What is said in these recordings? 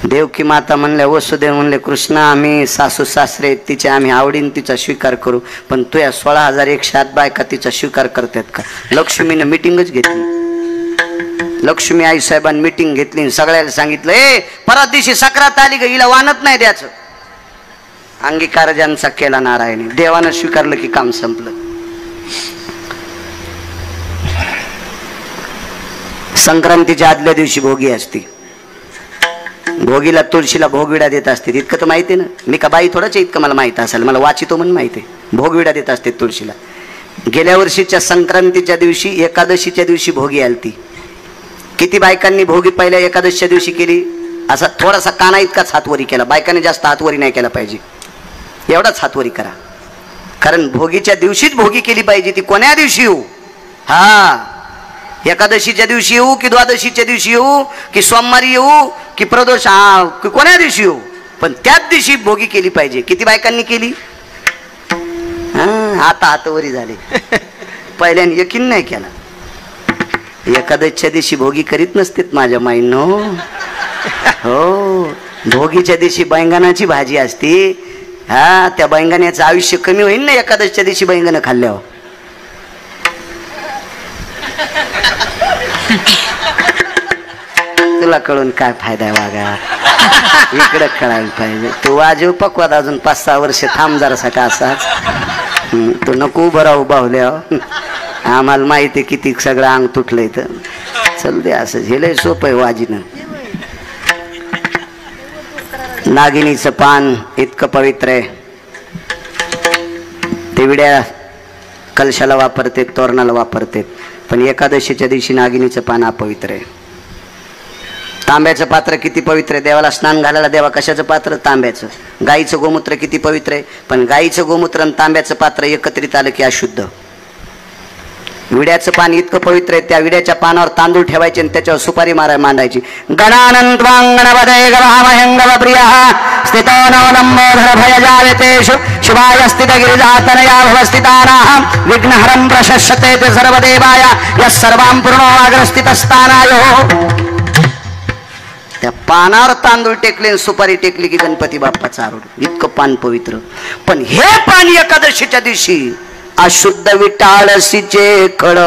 देवकी माता म्हणल्या, वसुदेव म्हणले, कृष्णा आम्ही सासू सासरे तिचे आम्ही आवडीन तिचा स्वीकार करू, पण तुया 16,108 बायका तिचा स्वीकार करतात का? लक्ष्मीने मिटिंगच घेतली. लक्ष्मी आई साहेबांनी मिटिंग घेतली, सगळ्याला सांगितलं, ए परत दिवशी सक्रात आली ग, हिला वानत नाही द्यायचं. अंगीकार ज्यांचा केला नारायणी, देवानं स्वीकारलं की काम संपलं. संक्रांतीच्या आदल्या दिवशी भोगी असते. भोगीला तुळशीला भोगविडा देत असते, इतकं तर माहिती ना. मी का बाई थोडंच इतकं मला माहित असेल, मला वाचितो म्हणून माहिती आहे. भोगविडा देत असते तुळशीला. गेल्या वर्षीच्या संक्रांतीच्या दिवशी एकादशीच्या दिवशी भोगी आलती. किती बायकांनी भोगी पहिल्या एकादशीच्या दिवशी केली? असा थोडासा काना इतकाच हातवरी केला. बायकांनी जास्त हातवरी नाही केला पाहिजे, एवढाच हातवरी करा. कारण भोगीच्या दिवशीच भोगी केली पाहिजे. ती कोण्या दिवशी येऊ? हा, एकादशीच्या दिवशी येऊ की द्वादशीच्या दिवशी येऊ की सोमवारी येऊ की प्रदोष, की कोण्या दिवशी येऊ, पण त्याच दिवशी भोगी केली पाहिजे. किती बायकांनी केली? आता हातवरी झाले. पहिल्याने यकीन नाही केला. एकादशीच्या दिवशी भोगी करीत नसतेत माझ्या माईनो. हो, भोगीच्या दिवशी बैंगनाची भाजी असते. हा, त्या बैंगण्याचं आयुष्य कमी होईल ना एकादशीच्या दिवशी बैंगन खाल्ल्यावर. तुला कळून काय फायदा आहे वागा? इकडं कळायला पाहिजे. तू वाजव पकवाद अजून 5-6 वर्ष थांब जरासा का असाच. तू नको उभं राहू बाहुल्या. आम्हाला माहिती आहे किती सगळं अंग तुटलंय. तर चल दे, असं झेलय सोपं आहे वाजीनं. नागिनीचं पान इतकं पवित्र आहे. ते विड्या कलशाला वापरते, तोरणाला वापरते, पण एकादशीच्या दिवशी नागिनीचं पान अपवित्र आहे. तांब्याचं पात्र किती पवित्र आहे. देवाला स्नान घालायला देवा कशाचं पात्र? तांब्याचं. गाईचं गोमूत्र किती पवित्र आहे, पण गाईचं गोमूत्र आणि तांब्याचं पात्र एकत्रित आलं की अशुद्ध. विड्याचं पान इतकं पवित्र आहे, त्या विड्याच्या पानावर तांदूळ ठेवायचे आणि त्याच्यावर सुपारी मांडायची. गणानंत्वांगणपदे गवामहंगव प्रियः स्थितो नवलंबोधर भयजावेतेषु शिवाय स्थितगिरिजातनया भवस्थितानां विघ्नहरं प्रशस्यते ते सर्वदेवाय यः सर्वां पूर्णोऽग्रस्थितस्थानायो. त्या पानावर तांदूळ टेकले, सुपारी टेकली की गणपती बाप्पाचा आरूढ. इतकं पान पवित्र. पण हे पान एकादशीच्या दिवशी अशुद्ध विटाळसीचे खड,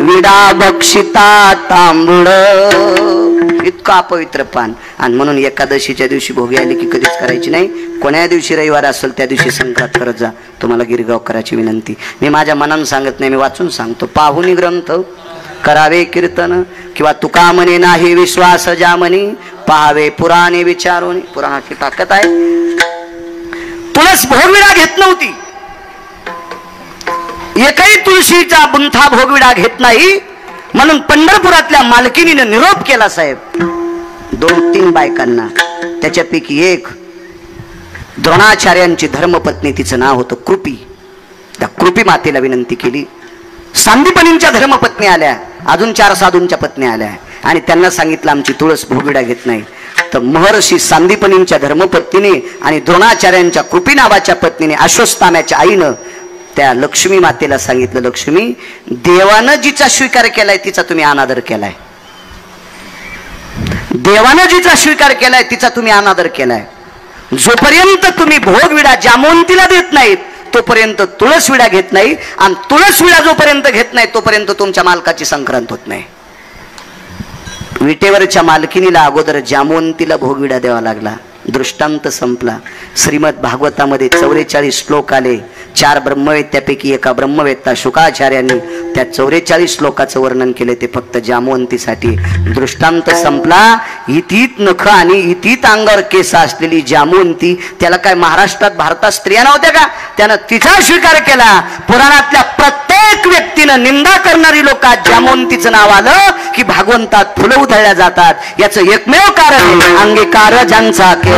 विडा बक्षिता तांबूळ, इतकं अपवित्र पान. आणि म्हणून एकादशीच्या दिवशी भोगी आली की कधीच करायची नाही. कोण्या दिवशी रविवार असेल त्या दिवशी संक्रांत करत जा. तुम्हाला गिरगावकराची विनंती. मी माझ्या मनानं सांगत नाही, मी वाचून सांगतो. पाहुनी ग्रंथ करावे कीर्तन, किंवा तुका म्हणे नाही विश्वास ज्या म्हणी, पहावे पुराणे विचारून. पुराणाची ताकद आहे. तुळस भोगविडा घेत नव्हती. एकही तुळशीचा बुंथा भोगविडा घेत नाही. म्हणून पंढरपुरातल्या मालकिनीने निरोप केला साहेब 2-3 बायकांना. त्याच्यापैकी एक द्रोणाचार्यांची धर्मपत्नी, तिचं नाव होतं कृपी. त्या कृपी मातेला विनंती केली. सांदीपनींच्या धर्मपत्नी आल्या, अजून 4 साधूंच्या पत्नी आल्या आणि त्यांना सांगितलं आमची तुळस भोगविडा घेत नाही. तर महर्षी सांदीपनींच्या धर्मपत्नीने आणि द्रोणाचार्यांच्या कृपी नावाच्या पत्नीने, अश्वत्थाम्याच्या आईनं त्या लक्ष्मी मातेला सांगितलं, लक्ष्मी, देवानं जिचा स्वीकार केलाय तिचा तुम्ही अनादर केलाय. देवानं जिचा स्वीकार केलाय तिचा तुम्ही अनादर केलाय. जोपर्यंत तुम्ही भोगविडा जामवंतीला देत नाहीत तोपर्यंत तुळस विडा घेत नाही. आणि तुळस विडा जोपर्यंत घेत नाही तोपर्यंत तुमच्या मालकाची संक्रांत होत नाही. विटेवरच्या मालकिनीला अगोदर जामवंतीला भोगविडा द्यावा लागला. दृष्टांत संपला. श्रीमद भागवतामध्ये 44 श्लोक आले. 4 ब्रह्मवेद, त्यापैकी एका ब्रह्मवेत्ता शुकाचार्यांनी त्या 44 श्लोकाचं वर्णन केले. ते फक्त जामवंतीसाठी. दृष्टांत संपला. इतीत नख आणि इतीत अंगावर केस असलेली जामवंती, त्याला काय महाराष्ट्रात भारतात स्त्रिया नव्हत्या का? त्यानं तिचा स्वीकार केला. पुराणातल्या प्रत्येक व्यक्तीनं निंदा करणारी लोक जामवंतीचं नाव आलं की भागवंतात फुलं उधळल्या जातात. याचं एकमेव कारण आहे अंगीकार ज्यांचा केला.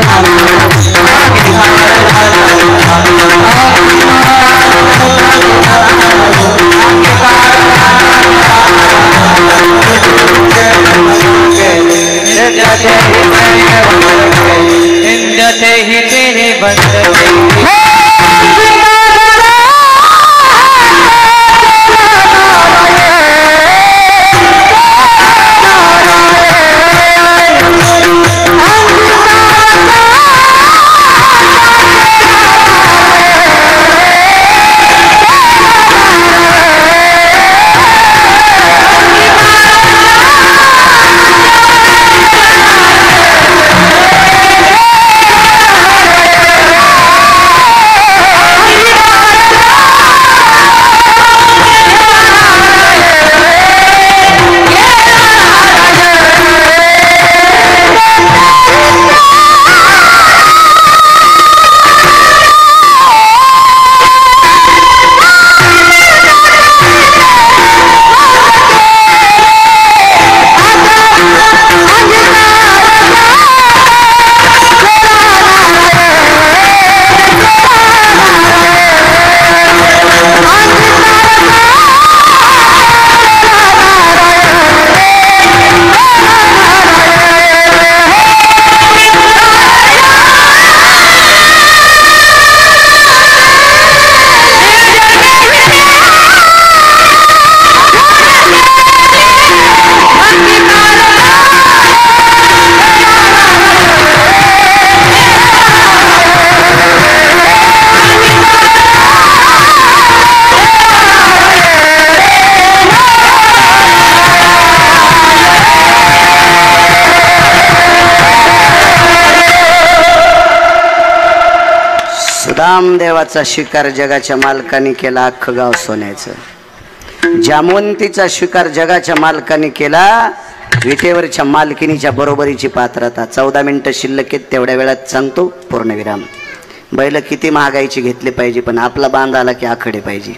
सुदामदेवाचा शिकार जगाच्या मालकाने केला, अख्खं गाव सोन्याचं. जामवंतीचा शिकार जगाच्या मालकाने केला, विटेवरच्या मालकिनीच्या बरोबरीची पात्रता. 14 मिनिटं शिल्लक आहेत, तेवढ्या वेळात सांगतो पूर्णविराम. बैल किती महागाईची घेतली पाहिजे, पण आपला बांध आला की आखडे पाहिजे.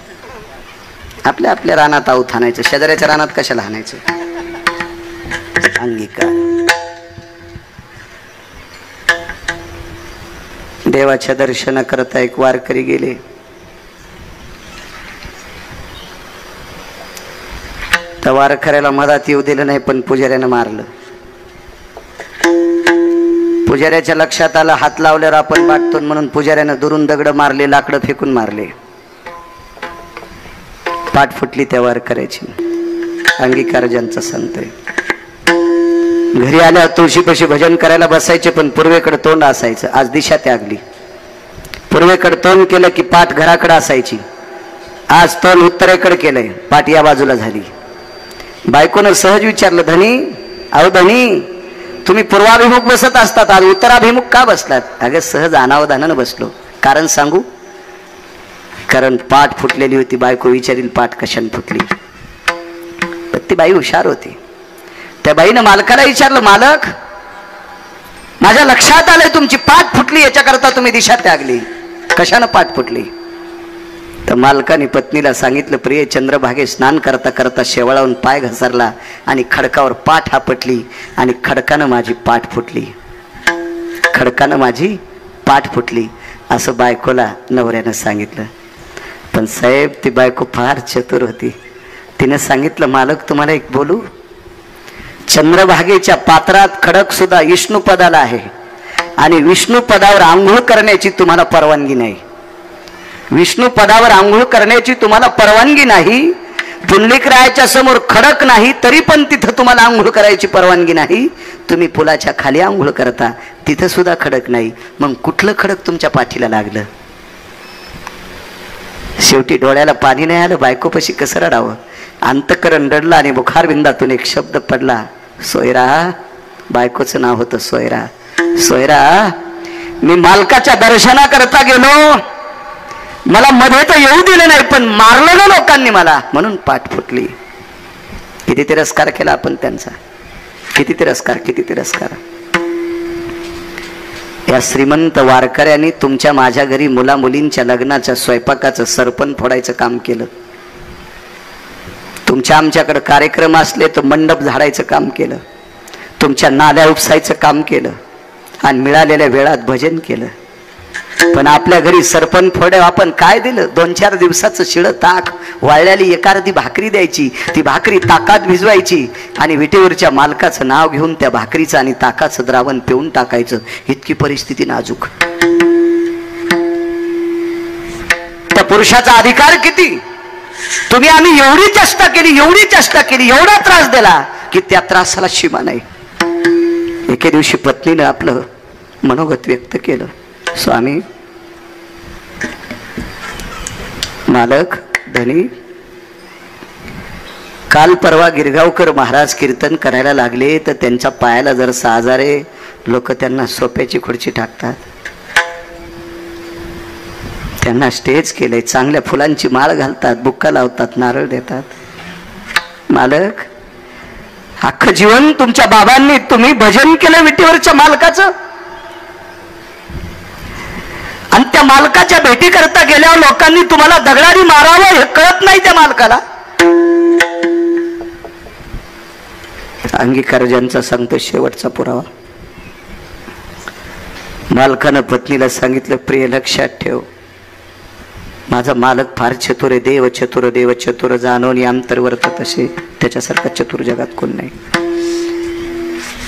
आपल्या आपल्या रानात आऊत हाणायचं, शेजाऱ्याच्या रानात कशाला हाणायचं. अंगीकार. देवाच्या दर्शनाकरता एक वारकरी गेले. त्या वारकऱ्याला मधात येऊ दिलं नाही, पण पुजाऱ्यानं मारलं. पुजाऱ्याच्या लक्षात आलं हात लावल्यावर आपण वाटतो म्हणून पुजाऱ्यानं दुरून दगड मारले, लाकडं फेकून मारले. पाठ फुटली त्या वारकऱ्याची. अंगीकार ज्यांचा संत आहे. घरी आल्यावर तुळशीपाशी भजन करायला बसायचे, पण पूर्वेकडे तोंड असायचं. आज दिशा त्यागली. पूर्वेकडे तोंड केलं की पाठ घराकडे असायची. आज तोंड उत्तरेकडे केलंय, पाठ या बाजूला झाली. बायकोनं सहज विचारलं, धनी अहो धनी, तुम्ही पूर्वाभिमुख बसत असतात, आज उत्तराभिमुख का बसलात. अगं सहज अनावधानानं बसलो. कारण सांगू, कारण पाठ फुटलेली होती. बायको विचारील पाठ कशाने फुटली. पण ती बाई हुशार होती. त्या बाईनं मालकाला विचारलं, मालक माझ्या लक्षात आलंय तुमची पाठ फुटली, याच्याकरता तुम्ही दिशा त्यागली, कशानं पाठ फुटली. तर मालकाने पत्नीला सांगितलं, प्रिय चंद्रभागे स्नान करता करता शेवाळावून पाय घसरला आणि खडकावर पाठ आपटली आणि खडकानं माझी पाठ फुटली. खडकानं माझी पाठ फुटली असं बायकोला नवऱ्यानं सांगितलं. पण साहेब ती बायको फार चतुर होती. तिने सांगितलं, मालक तुम्हाला एक बोलू, चंद्रभागेच्या पात्रात खडक सुद्धा विष्णू पदाला आहे आणि विष्णू पदावर आंघोळ करण्याची तुम्हाला परवानगी नाही. विष्णू पदावर आंघोळ करण्याची तुम्हाला परवानगी नाही. पुंडलिकरायाच्या समोर खडक नाही तरी पण तिथं तुम्हाला आंघोळ करायची परवानगी नाही. तुम्ही पुलाच्या खाली आंघोळ करता, तिथं सुद्धा खडक नाही. मग कुठलं खडक तुमच्या पाठीला लागलं. शेवटी डोळ्याला पाणी नाही आलं. बायकोपाशी कसं रडावं. अंतकरण रडला आणि बुखारबिंदातून एक शब्द पडला, सोयरा. बायकोचं नाव होतं सोयरा. सोयरा, मी मालकाच्या दर्शनाकरता गेलो, मला मध्ये तर येऊ दिलं नाही, पण मारलं ना लोकांनी मला, म्हणून पाठ फुटली. किती तिरस्कार केला आपण त्यांचा. किती तिरस्कार, किती तिरस्कार. या श्रीमंत वारकऱ्यांनी तुमच्या माझ्या घरी मुला मुलींच्या लग्नाच्या स्वयंपाकाचं सरपण फोडायचं काम केलं. तुमच्या आमच्याकडे कार्यक्रम असले तर मंडप झाडायचं काम केलं. तुमच्या नाल्या उपसायचं काम केलं आणि मिळालेल्या वेळात भजन केलं. पण आपल्या घरी सरपण फोड्या आपण काय दिलं. 2-4 दिवसाचं शिळं ताक, वाळल्याली एखादी भाकरी द्यायची. ती भाकरी ताकात भिजवायची आणि विटेवरच्या मालकाचं नाव घेऊन त्या भाकरीचं आणि ताकाचं द्रावण पिऊन टाकायचं. इतकी परिस्थिती नाजूक. त्या पुरुषाचा अधिकार किती. तुम्ही आम्ही एवढी चेष्टा केली, एवढी चेष्टा केली, एवढा त्रास दिला की त्या त्रासाला सीमा नाही. एके दिवशी पत्नीनं आपलं मनोगत व्यक्त केलं, स्वामी, मालक, धनी, काल परवा गिरगावकर महाराज कीर्तन करायला लागले तर त्यांच्या पायाला जर 6 हजारे लोक त्यांना सोप्याची खुर्ची टाकतात. त्यांना स्टेज केलंय, चांगल्या फुलांची माळ घालतात, बुक्का लावतात, नारळ देतात. मालक, अख्खं जीवन तुमच्या बाबांनी तुम्ही भजन केलं विटेवरच्या मालकाचं, आणि त्या मालकाच्या भेटी करता गेल्यावर लोकांनी तुम्हाला दगडाने मारावं हे कळत नाही त्या मालकाला. अंगीकार ज्यांचा सांगतो शेवटचा पुरावा. मालकानं पत्नीला सांगितलं, प्रिय लक्षात ठेव, माझा मालक फार चतुर आहे. देव चतुर, देव चतुर, जाणून अंतर्वर्त तसे त्याच्यासारखा चतुर जगात कोण नाही.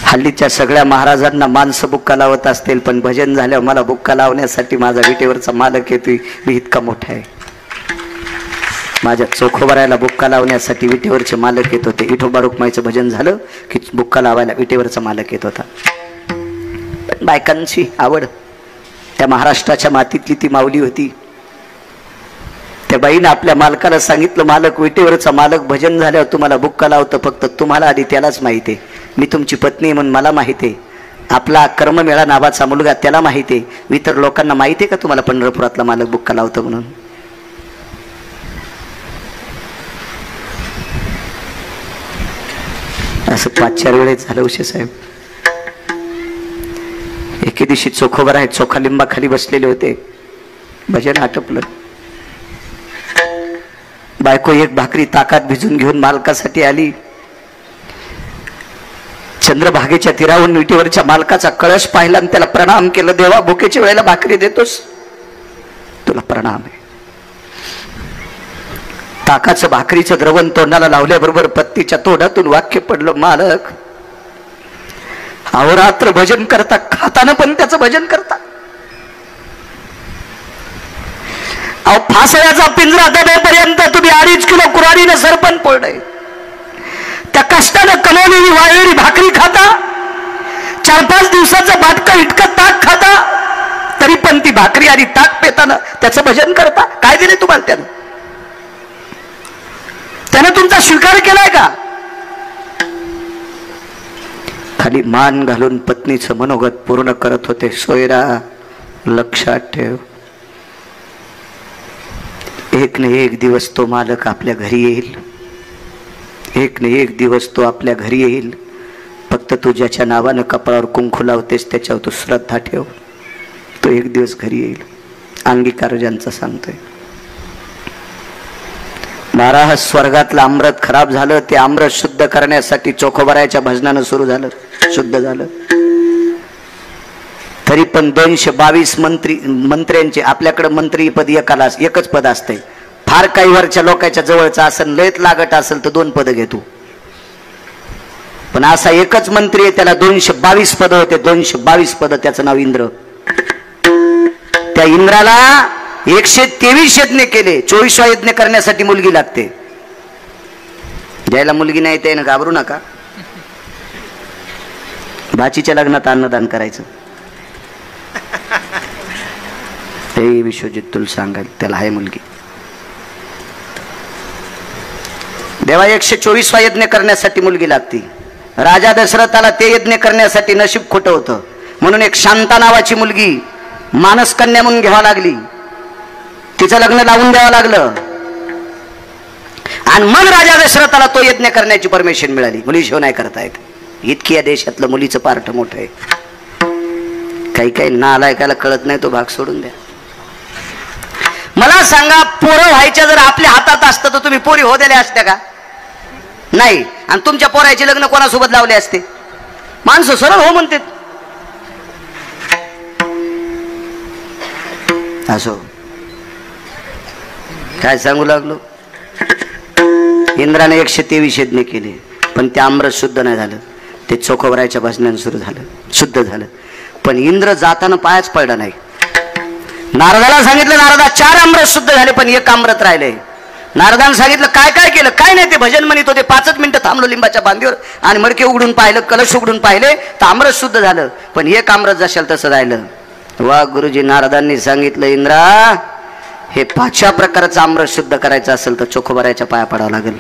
हल्लीच्या सगळ्या महाराजांना माणसं बुक्का लावत असतील, पण भजन झाल्यावर मला बुक्का लावण्यासाठी माझा विटेवरचा मालक येतोय. मी इतका मोठा आहे. माझ्या चोखोबरायला बुक्का लावण्यासाठी विटेवरचे मालक येत होते. विठोबा रुक्माईचं भजन झालं की बुक्का लावायला विटेवरचा मालक येत होता. पण बायकांची आवड, त्या महाराष्ट्राच्या मातीतली ती माऊली होती. त्या बाईनं आपल्या मालकाला सांगितलं, मालक, विटेवरचा मालक भजन झाल्यावर तुम्हाला बुक्का लावतं, फक्त तुम्हाला आधी त्यालाच माहिती आहे. मी तुमची पत्नी म्हणून मला माहिती आहे. आपला कर्ममेळा नावाचा मुलगा, त्याला माहिती आहे. इतर लोकांना माहिती आहे का तुम्हाला पंढरपुरातला मालक बुक्का लावतो म्हणून? असं 5-4 वेळेस झालं उशे साहेब. एके दिवशी चोखोबर आहे, चोखा लिंबाखाली बसलेले होते, भजन आटपलं. बायको एक भाकरी ताकात भिजून घेऊन मालकासाठी आली. चंद्रभागेच्या तीरावरून विटेवरच्या मालकाचा कळश पाहिला आणि त्याला प्रणाम केलं. देवा, भुकेच्या वेळेला भाकरी देतोस, तुला प्रणाम आहे. ताकाचं भाकरीचं द्रवण तोंडाला लावल्याबरोबर पत्नीच्या तोंडातून वाक्य पडलं, मालक अहोरात्र भजन करता, खाताना पण त्याचं भजन करता. अहो, फासळ्याचा पिंजरा दबेपर्यंत तुम्ही 2.5 किलो कुऱ्हाडीनं सरपण पडलंय. त्या कष्टानं कमावलेली वाळलेली भाकरी खाता, 4-5 दिवसाचं बाटकं इतकं ताक खाता, तरी पण ती भाकरी आणि ताक पेताना त्याचं भजन करता. काय दिले तुम्हाला त्यानं? त्यानं तुमचा स्वीकार केलाय का? खाली मान घालून पत्नीचं मनोगत पूर्ण करत होते. सोयरा, लक्षात ठेव, एक न एक दिवस तो मालक आपल्या घरी येईल. एक न एक दिवस तो आपल्या घरी येईल. फक्त तू ज्याच्या नावानं कपाळावर कुंकू लावतेस त्याच्यावर तू श्रद्धा ठेव, तो एक दिवस घरी येईल. अंगीकार ज्यांचा सांगतोय. महाराज, स्वर्गातलं अमृत खराब झालं, ते अमृत शुद्ध करण्यासाठी चोखोबरायच्या भजनानं सुरू झालं, शुद्ध झालं. तरी पण 222 मंत्र्यांचे, आपल्याकडे मंत्री पद एकाला एकच पद असते. फार काही वरच्या लोकांच्या जवळचं असेल, लयत लागत असेल तर 2 पद घेतो. पण असा एकच मंत्री आहे, त्याला 222 पद होते. 222 पद, त्याचं नाव इंद्र. त्या इंद्राला 123 यज्ञ केले. 24 यज्ञ करण्यासाठी मुलगी लागते. ज्याला मुलगी नाही त्यानं घाबरू नका. भाचीच्या लग्नात अन्नदान करायचं. हे विश्वजित तुला सांगाल, त्याला आहे मुलगी. देवा 124 यज्ञ करण्यासाठी मुलगी लागती. राजा दशरथाला ते यज्ञ करण्यासाठी नशीब खोटं होतं, म्हणून एक शांता नावाची मुलगी मानसकन्या म्हणून घ्यावा लागली. तिचं लग्न लावून द्यावं लागलं आणि मग राजा दशरथाला तो यज्ञ करण्याची परमिशन मिळाली. मुलीशिवाय नाही करता येत. इतकी या देशातलं मुलीचं पार्ट मोठं आहे. काही काही नालायकाला कळत नाही, तो भाग सोडून द्या. मला सांगा, पोरं व्हायच्या जर आपल्या हातात असतं तर तुम्ही पोरी हो दिल्या असत्या का? नाही. आणि तुमच्या पोरायचे लग्न कोणासोबत लावले असते? माणसं सरळ हो म्हणते. असो, काय सांगू लागलो. इंद्राने 123 यज्ञ केले, पण ते अमृत शुद्ध नाही झालं. ते चोखोबरायच्या भजनाने सुरू झालं, शुद्ध झालं. पण इंद्र जाताना पायाच पडला नाही. नारदाला सांगितलं, नारदा 4 अमृत शुद्ध झाले, पण 1 अमृत राहिले. नारदाने सांगितलं, काय काय केलं? काय नाही, ते भजन म्हणत होते. 5 मिनिटं थांबलो लिंबाच्या बांधीवर आणि मडके उघडून पाहिलं, कलश उघडून पाहिले, तर अमृत शुद्ध झालं, पण 1 अमृत जशाल तसं राहिलं. वा गुरुजी, नारदांनी सांगितलं, इंद्रा, हे 5 प्रकारचं अमृत शुद्ध करायचं असेल तर चोखोबरायच्या पाया पडावं लागेल.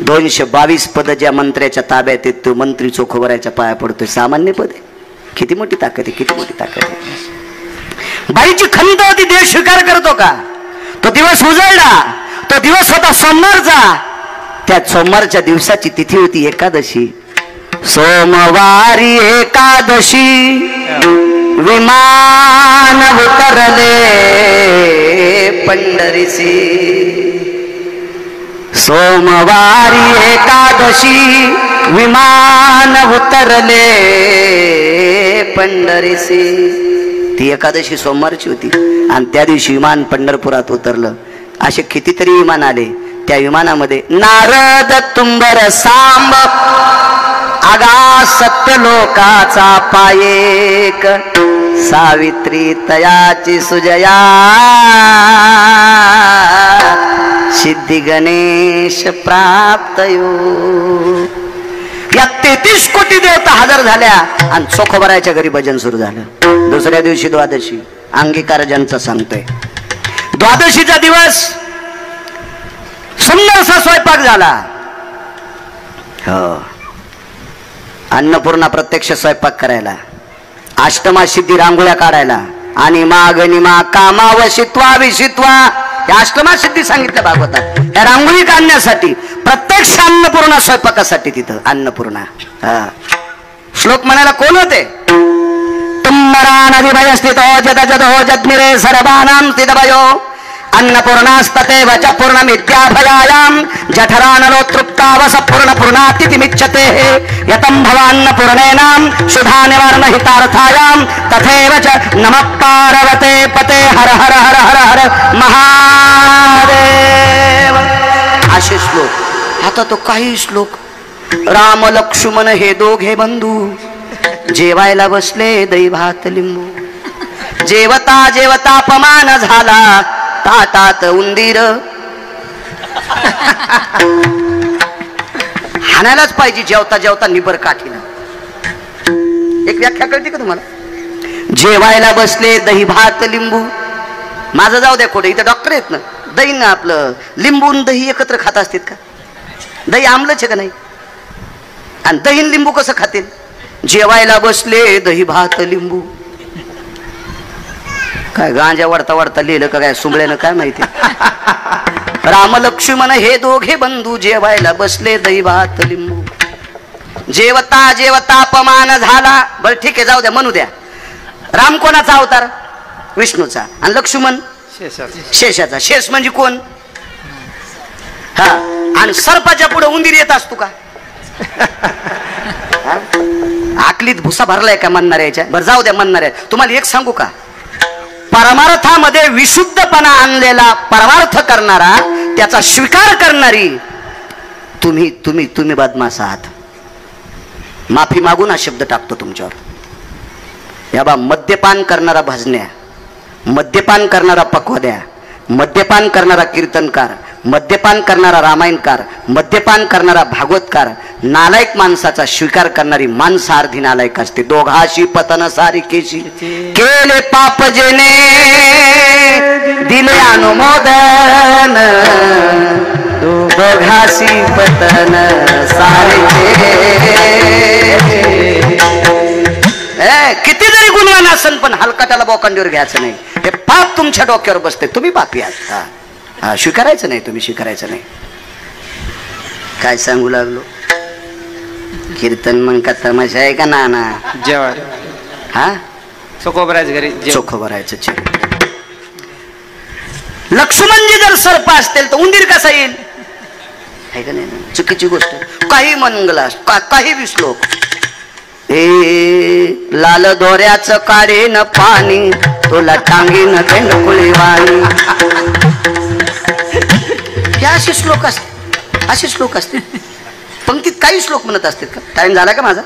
222 पद ज्या मंत्र्याच्या ताब्यात आहेत, तो मंत्री चोखोबरायच्या पाया पडतोय. सामान्य पद आहे. किती मोठी ताकद आहे, किती मोठी ताकद आहे. बाईची खंत होती, देव स्वीकार करतो का? तो दिवस उजळला. तो दिवस होता सोमवारचा. त्या सोमवारच्या दिवसाची तिथी होती एकादशी. सोमवारी एकादशी विमान उतरले पंढरीसी. सोमवारी एकादशी विमान उतरले पंढरीसी. ती एकादशी सोमवारची होती आणि त्या दिवशी विमान पंढरपुरात उतरलं. असे कितीतरी विमान आले. त्या विमानामध्ये नारद, तुंबर, सांब, आगा सत्य लोकाचा पायेक, सावित्री तयाची सुजया, सिद्धी गणेश प्राप्तयो. या 33 कोटी देवता हजर झाल्या आणि चोखोबरायच्या घरी भजन सुरू झालं. दुसऱ्या दिवशी द्वादशी. अंगीकार ज्यांचा सांगतोय. द्वादशीचा दिवस सुंदरसा स्वयंपाक झाला. हो, अन्नपूर्णा प्रत्यक्ष स्वयंपाक करायला, अष्टमा सिद्धी रांगोळ्या काढायला, आणि मागनिमा कामा वशित्वा विशित्वा, या अष्टमा सिद्धी सांगितल्या भागवतात. या रांगोळी काढण्यासाठी, प्रत्यक्ष अन्नपूर्णा स्वयंपाकासाठी तिथं अन्नपूर्णा. श्लोक म्हणायला कोण होते? तुमरा नदी भय स्थितो जद जदो जद्मिरे सर्वानां स्थितभयो अन्नपूर्णास्तते वच पूर्णमित्याभयायां जठरानलो तृप्तावस पूर्णपूर्णातिथिमिच्छते यतं भवान्नपूर्णेनां शुभानिवारणहितार्थायां तथैव च नमः पार्वते पते हर हर हर हर हर महादेव. असे श्लोक. आता तो काही श्लोक. राम लक्ष्मण हे दोघे बंधू जेवायला बसले दही भात लिंबू. जेवता जेवता अपमान झाला ताटात उंदीर. हाणायलाच पाहिजे जेवता जेवता निबर काठीनं. एक व्याख्या कळते का तुम्हाला? जेवायला बसले दही भात लिंबू. माझं जाऊ द्या कुठे, इथं डॉक्टर आहेत ना. दही ना आपलं लिंबू दही एकत्र खात असतात का? दही आमलंच आहे का नाही? आणि दही लिंबू कसं खातील? जेवायला बसले दही भात लिंबू. काय गांजा वडता वडता लिहिलं का काय सुंबळ्यानं काय माहिती. राम लक्ष्मण हे दोघे बंधू जेवायला बसले दही भात लिंबू. जेवता जेवता अपमान झाला. बरं ठीक आहे, जाऊ द्या, म्हणू द्या. राम कोणाचा अवतार? विष्णूचा. आणि लक्ष्मण शेषाचा. शेष म्हणजे कोण? हा. आणि सर्पाच्या पुढे उंदीर येत असतो का? आकलीत भुसा भरलाय का म्हणणाऱ्याच्या? बरं जाऊ द्या म्हणणाऱ्या. तुम्हाला एक सांगू का? परमार्थामध्ये विशुद्धपणा आणलेला परमार्थ करणारा, त्याचा स्वीकार करणारी तुम्ही तुम्ही तुम्ही बदमाश आहात. माफी मागून हा शब्द टाकतो तुमच्यावर. या बा, मद्यपान करणारा भजन्या, मद्यपान करणारा पक्वद्या, मद्यपान करणारा कीर्तनकार, मद्यपान करणारा रामायणकार, मद्यपान करणारा भागवतकार, नालायक माणसाचा स्वीकार करणारी माणसार्धी नालायक असते. दोघाशी पतन सारिकेशी केले पाप जेने दिले अनुमोदन. दोघाशी पतन सारिके. किती जरी गुणवान असन पण हलकटाला बोकांडीवर घ्यायचं नाही. हे पाप तुमच्या डोक्यावर बसते. तुम्ही पापी आहात. हा, स्वीकारायचं नाही. तुम्ही स्वीकारायचं नाही. काय सांगू लागलो? कीर्तन मग का तमाशा आहे का नाना? जेवण. हा, चोखोबरायचं घरी. चोखोबरायचं. लक्ष्मणजी जर सर्प असतील तर उंदीर कसा येईल? आहे का नाही? चुकीची गोष्ट. काही मंगला काही विश्लोक. लाल दोऱ्याचं काढेन पाणी तुला टांगीन भेंडकुळी वाणी. हे असे श्लोक असते. असे श्लोक असते. पंक्तीत काही श्लोक म्हणत असतात का? टाइम झाला का माझा?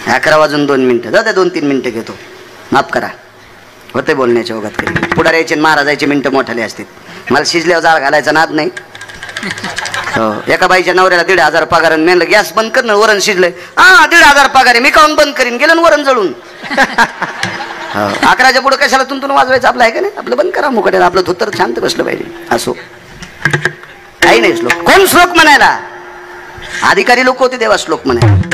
11 वाजून 2 मिनिटं. जाऊ द्या, 2-3 मिनिटं घेतो. माफ करा, होते बोलण्याच्या ओघात. कधी पुढाऱ्याचे महाराजाचे मिनिटं मोठाले असतात. मला शिजल्यावर जाळ घालायचा नाद नाही. हो, एका बाईच्या नवऱ्याला 1,500 पगार. म्हणलं गॅस बंद कर ना, वरण शिजलंय. 1,500 पगार आहे, मी काऊन बंद करीन? गेलं वरण जळून. 11च्या पुढे कशाला तुंतून वाजवायचं? आपलं आहे का नाही? आपलं बंद करा मुकट्याला. आपलं धोतर शांत बसलं पाहिजे. असो, काही नाही श्लोक. कोण श्लोक म्हणायला? अधिकारी लोक होते देवा श्लोक म्हणायला.